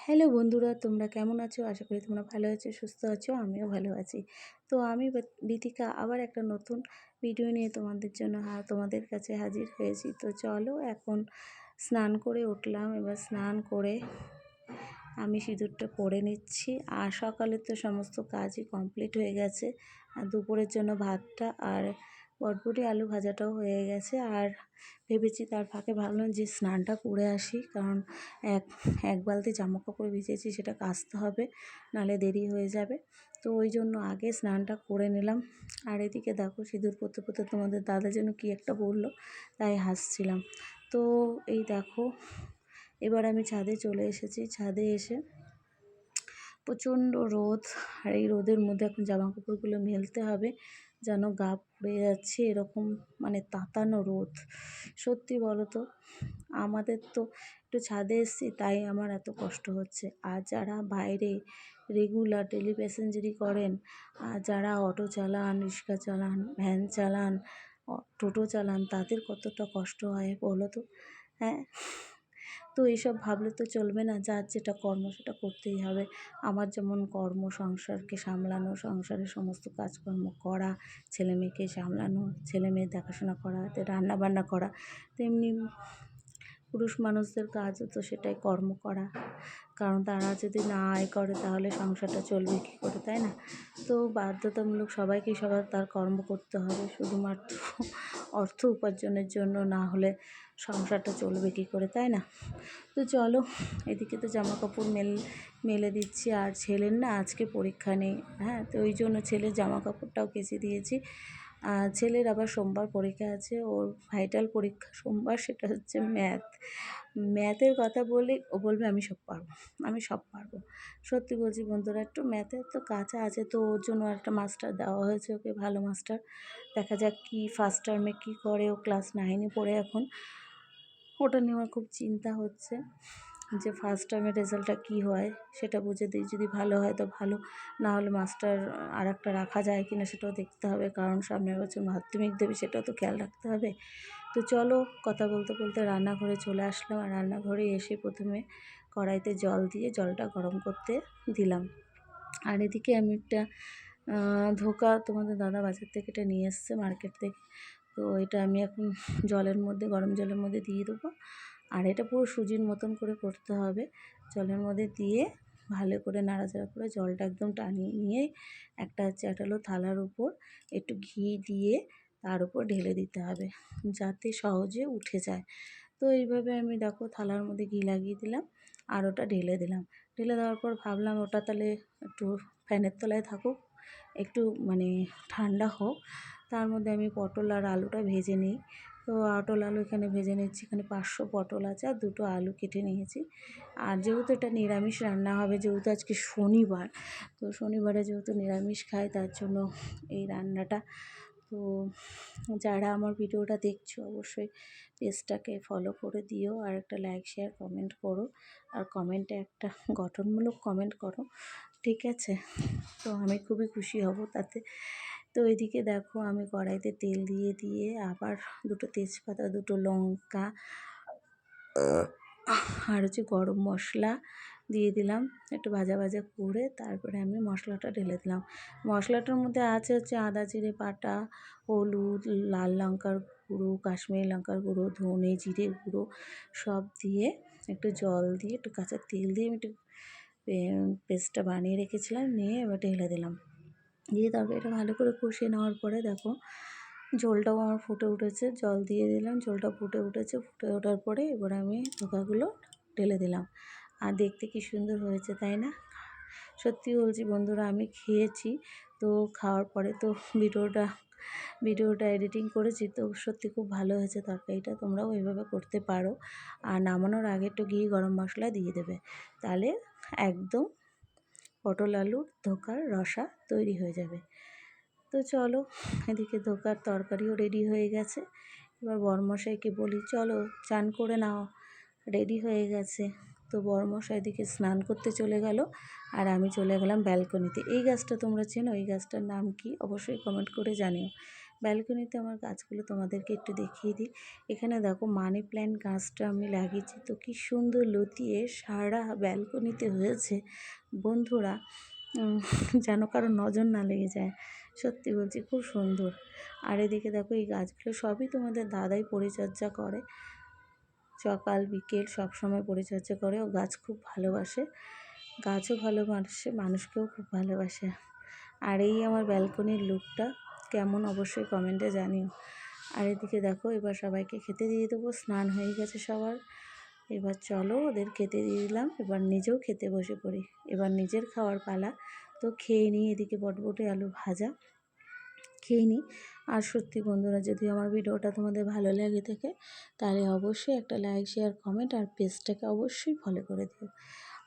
Hello বন্ধুরা, তোমরা কেমন আছো? আশা করি তোমরা ভালো আছো, সুস্থ আছো। আমিও ভালো আছি। তো আমি বিথিকা আবার একটা নতুন ভিডিও নিয়ে তোমাদের জন্য তোমাদের কাছে হাজির হয়েছি। তো চলো, এখন স্নান করে উঠলাম। এবার স্নান করে আমি সিঁদুরটা পরে নিচ্ছি। আর সকালে তো সমস্ত কাজই কমপ্লিট হয়ে গেছে। আর দুপুরের জন্য ভাতটা আর বটবটি আলু ভাজাটাও হয়ে গেছে। আর ভেবেছি তার ফাঁকে ভাবলাম যে স্নানটা করে আসি, কারণ এক বালতি জামাকাপড় ভিজেছি, সেটা কাচতে হবে, নাহলে দেরি হয়ে যাবে। তো ওই জন্য আগে স্নানটা করে নিলাম। আর এদিকে দেখো, সিঁদুর পরতে পরতে তোমাদের দাদা যেন কী একটা বললো, তাই হাসছিলাম। তো এই দেখো, এবার আমি ছাদে চলে এসেছি। ছাদে এসে প্রচণ্ড রোদ, আর এই রোদের মধ্যে এখন জামাকাপড়গুলো মেলতে হবে, যেন গা পুড়ে যাচ্ছে এরকম, মানে তাতানো রোদ। সত্যি বলো তো, আমাদের তো একটু ছাদে এসেছি তাই আমার এত কষ্ট হচ্ছে। আর যারা বাইরে রেগুলার ডেলি প্যাসেঞ্জারি করেন, আর যারা অটো চালান, রিক্সা চালান, ভ্যান চালান, টোটো চালান, তাদের কতটা কষ্ট হয় বলো তো। হ্যাঁ, তো এইসব ভাবলে তো চলবে না। যার যেটা কর্ম সেটা করতেই হবে। আমার যেমন কর্ম সংসারকে সামলানো, সংসারের সমস্ত কাজকর্ম করা, ছেলে মেয়েকে সামলানো, ছেলে মেয়ের দেখাশোনা করা, রান্না বান্না করা, তেমনি পুরুষ মানুষদের কাজও তো সেটাই, কর্ম করা। কারণ তারা যদি না আয় করে তাহলে সংসারটা চলবে কী করে, তাই না? তো বাধ্যতামূলক সবাইকেই সবার তার কর্ম করতে হবে, শুধুমাত্র অর্থ উপার্জনের জন্য না হলে সংসারটা চলবে কী করে, তাই না? তো চলো, এদিকে তো জামাকাপড় মেলে দিচ্ছি। আর ছেলের না আজকে পরীক্ষা নেই, হ্যাঁ, তো ওই জন্য ছেলের জামাকাপড়টাও কেচে দিয়েছি। ছেলের আবার সোমবার পরীক্ষা আছে, ওর ভাইটাল পরীক্ষা সোমবার, সেটা হচ্ছে ম্যাথের কথা বলে ও বলবে আমি সব পারবো, আমি সব পারবো। সত্যি বলছি বন্ধুরা, একটু ম্যাথের তো কাঁচা আছে, তো ওর জন্য একটা মাস্টার দেওয়া হয়েছে ওকে, ভালো মাস্টার। দেখা যাক কি ফার্স্ট টার্মে কী করে। ও ক্লাস 9-এ পড়ে এখন। ওটা নিয়ে আমার খুব চিন্তা হচ্ছে যে ফার্স্ট টার্মের রেজাল্টটা কী হয়, সেটা বুঝে দিই। যদি ভালো হয় তো ভালো, না হলে মাস্টার আর একটা রাখা যায় কি না সেটাও দেখতে হবে, কারণ সামনের বছর মাধ্যমিক দেবে, সেটাও তো খেয়াল রাখতে হবে। তো চলো, কথা বলতে বলতে রান্নাঘরে চলে আসলাম। আর রান্নাঘরে এসে প্রথমে কড়াইতে জল দিয়ে জলটা গরম করতে দিলাম। আর এদিকে আমি একটা ধোকা, তোমাদের দাদা বাজার থেকে এটা নিয়ে এসছে মার্কেট থেকে। তো এটা আমি এখন জলের মধ্যে, গরম জলের মধ্যে দিয়ে দেবো। আর এটা পুরো সুজির মতন করে করতে হবে। জলের মধ্যে দিয়ে ভালো করে নাড়াচাড়া করে জলটা একদম টানিয়ে নিয়ে একটা চ্যাটালো থালার উপর একটু ঘি দিয়ে তার উপর ঢেলে দিতে হবে, যাতে সহজে উঠে যায়। তো এইভাবে আমি দেখো থালার মধ্যে ঘি লাগিয়ে দিলাম, আর ওটা ঢেলে দিলাম। ঢেলে দেওয়ার পর ভাবলাম ওটা তাহলে একটু ফ্যানের তলায় থাকুক, একটু মানে ঠান্ডা হোক। তার মধ্যে আমি পটল আর আলুটা ভেজে নিই। তো পটল আলু এখানে ভেজে নিচ্ছি। এখানে 500 পটল আছে আর 2টো আলু কেটে নিয়েছি। আর যেহেতু এটা নিরামিষ রান্না হবে, যেহেতু আজকে শনিবার, তো শনিবারে যেহেতু নিরামিষ খায়, তার জন্য এই রান্নাটা। তো যারা আমার ভিডিওটা দেখছো অবশ্যই পেজটাকে ফলো করে দিও, আর একটা লাইক, শেয়ার, কমেন্ট করো। আর কমেন্টে একটা গঠনমূলক কমেন্ট করো, ঠিক আছে? তো আমি খুবই খুশি হব তাতে। তো এদিকে দেখো, আমি কড়াইতে তেল দিয়ে আবার 2টো তেজপাতা, 2টো লঙ্কা আর হচ্ছে গরম মশলা দিয়ে দিলাম। একটু ভাজা ভাজা করে তারপরে আমি মশলাটা ঢেলে দিলাম। মশলাটার মধ্যে আছে হচ্ছে আদা জিরে বাটা, হলুদ, লাল লঙ্কার গুঁড়ো, কাশ্মীরি লঙ্কার গুঁড়ো, ধনে জিরে গুঁড়ো সব দিয়ে, একটু জল দিয়ে, একটু কাঁচা তেল দিয়ে আমি একটু পেস্টটা বানিয়ে রেখেছিলাম, নিয়ে এবার ঢেলে দিলাম। দিয়ে তরকারিটা ভালো করে কষিয়ে নেওয়ার পরে দেখো ঝোলটাও আমার ফুটে উঠেছে। জল দিয়ে দিলাম, ঝোলটা ফুটে উঠেছে। ফুটে ওঠার পরে এবার আমি ধোকাগুলো ঢেলে দিলাম। আর দেখতে কি সুন্দর হয়েছে, তাই না? সত্যি বলছি বন্ধুরা, আমি খেয়েছি। তো খাওয়ার পরে তো ভিডিওটা এডিটিং করেছি, তো সত্যি খুব ভালো হয়েছে তরকারিটা। তোমরাও এইভাবে করতে পারো। আর নামানোর আগে একটু ঘি, গরম মশলা দিয়ে দেবে, তাহলে একদম পটল আলুর ধোকার রসা তৈরি হয়ে যাবে। তো চলো, এদিকে ধোকার তরকারিও রেডি হয়ে গেছে। এবার বরমশাইকে বলি চলো চান করে নাও, রেডি হয়ে গেছে। তো বরমশাই এদিকে স্নান করতে চলে গেল, আর আমি চলে গেলাম ব্যালকনিতে। এই গাছটা তোমরা চেনো? এই গাছটার নাম কি অবশ্যই কমেন্ট করে জানিও। ব্যালকনিতে আমার গাছগুলো তোমাদেরকে একটু দেখিয়ে দিই। এখানে দেখো মানি প্ল্যান্ট গাছটা আমি লাগিয়েছি, তো কি সুন্দর লতিয়ে সারা ব্যালকনিতে হয়েছে বন্ধুরা, যেন কারো নজর না লেগে যায়। সত্যি বলছি, খুব সুন্দর। আর এদিকে দেখো এই গাছগুলো সবই তোমাদের দাদাই পরিচর্যা করে, সকাল বিকেল সব সময় পরিচর্যা করে। ও গাছ খুব ভালোবাসে, গাছও ভালোবাসে, মানুষকেও খুব ভালোবাসে। আর এই আমার ব্যালকনির লুকটা কেমন অবশ্যই কমেন্টে জানিও। আর এদিকে দেখো এবার সবাইকে খেতে দিয়ে দেবো, স্নান হয়ে গেছে সবার। এবার চলো ওদের খেতে দিয়ে দিলাম, এবার নিজেও খেতে বসে পড়ি। এবার নিজের খাওয়ার পালা, তো খেয়ে নিই। এদিকে বটবটি আলু ভাজা খেয়ে নিই। আর সত্যি বন্ধুরা, যদি আমার ভিডিওটা তোমাদের ভালো লাগে থাকে তাহলে অবশ্যই একটা লাইক, শেয়ার, কমেন্ট আর পেজটাকে অবশ্যই ফলো করে দিও।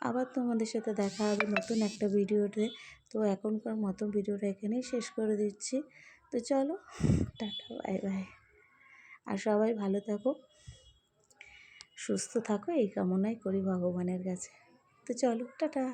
আবার তোমাদের সাথে দেখা হবে নতুন একটা ভিডিওতে। তো এখনকার মতো ভিডিওটা এখানেই শেষ করে দিচ্ছি। তো চলো, টাটা, বাই বাই। আর সবাই ভালো থাকো, সুস্থ থাকো, এই কামনাই করি ভগবানের কাছে। তো চলো, টাটা।